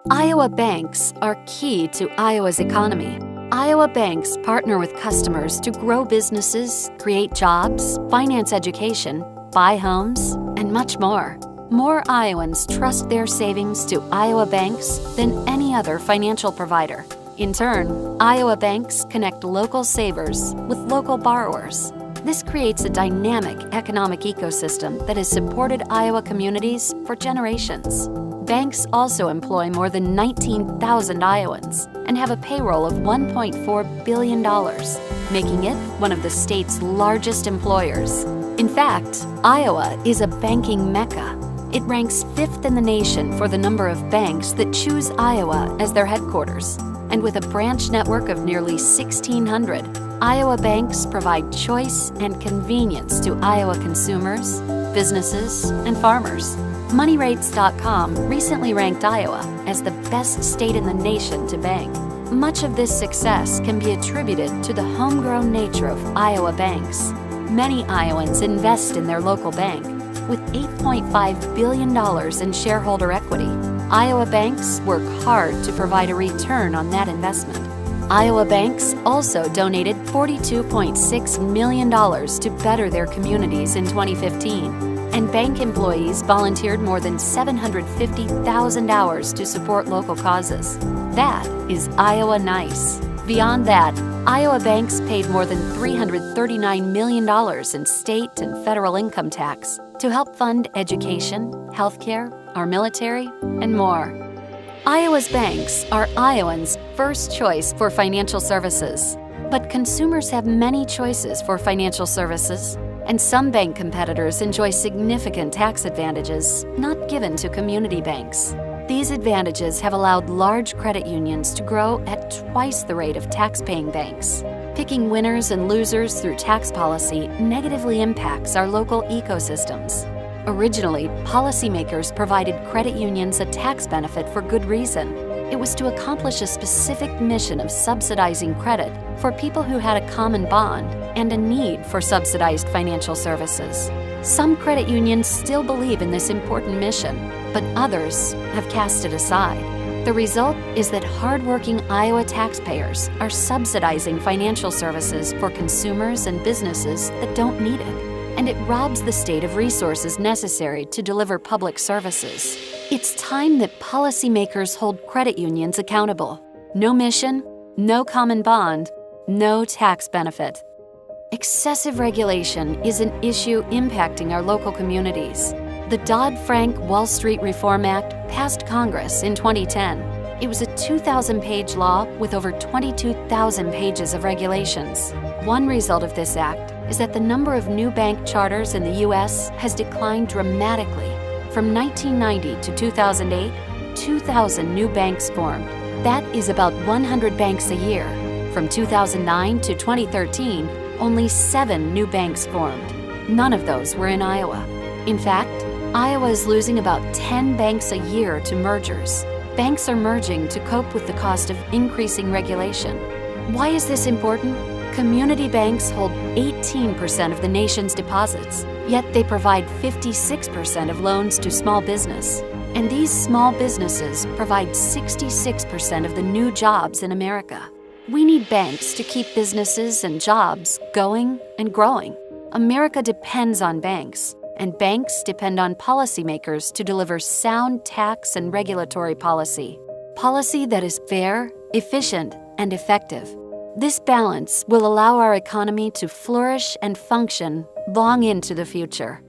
Iowa banks are key to Iowa's economy. Iowa banks partner with customers to grow businesses, create jobs, finance education, buy homes, and much more. More Iowans trust their savings to Iowa banks than any other financial provider. In turn, Iowa banks connect local savers with local borrowers. This creates a dynamic economic ecosystem that has supported Iowa communities for generations. Banks also employ more than 19,000 Iowans and have a payroll of $1.4 billion, making it one of the state's largest employers. In fact, Iowa is a banking mecca. It ranks 5th in the nation for the number of banks that choose Iowa as their headquarters. And with a branch network of nearly 1,600, Iowa banks provide choice and convenience to Iowa consumers, businesses, and farmers. MoneyRates.com recently ranked Iowa as the best state in the nation to bank. Much of this success can be attributed to the homegrown nature of Iowa banks. Many Iowans invest in their local bank. With $8.5 billion in shareholder equity, Iowa banks work hard to provide a return on that investment. Iowa banks also donated $42.6 million to better their communities in 2015, and bank employees volunteered more than 750,000 hours to support local causes. That is Iowa nice. Beyond that, Iowa banks paid more than $339 million in state and federal income tax to help fund education, healthcare, our military, and more. Iowa's banks are Iowans' first choice for financial services. But consumers have many choices for financial services, and some bank competitors enjoy significant tax advantages not given to community banks. These advantages have allowed large credit unions to grow at twice the rate of tax-paying banks. Picking winners and losers through tax policy negatively impacts our local ecosystems. Originally, policymakers provided credit unions a tax benefit for good reason. It was to accomplish a specific mission of subsidizing credit for people who had a common bond and a need for subsidized financial services. Some credit unions still believe in this important mission, but others have cast it aside. The result is that hardworking Iowa taxpayers are subsidizing financial services for consumers and businesses that don't need it, and it robs the state of resources necessary to deliver public services. It's time that policymakers hold credit unions accountable. No mission, no common bond, no tax benefit. Excessive regulation is an issue impacting our local communities. The Dodd-Frank Wall Street Reform Act passed Congress in 2010. It was a 2,000-page law with over 22,000 pages of regulations. One result of this act is that the number of new bank charters in the U.S. has declined dramatically. From 1990 to 2008, 2,000 new banks formed. That is about 100 banks a year. From 2009 to 2013, only 7 new banks formed. None of those were in Iowa. In fact, Iowa is losing about 10 banks a year to mergers. Banks are merging to cope with the cost of increasing regulation. Why is this important? Community banks hold 18% of the nation's deposits, yet they provide 56% of loans to small business. And these small businesses provide 66% of the new jobs in America. We need banks to keep businesses and jobs going and growing. America depends on banks, and banks depend on policymakers to deliver sound tax and regulatory policy. Policy that is fair, efficient, and effective. This balance will allow our economy to flourish and function long into the future.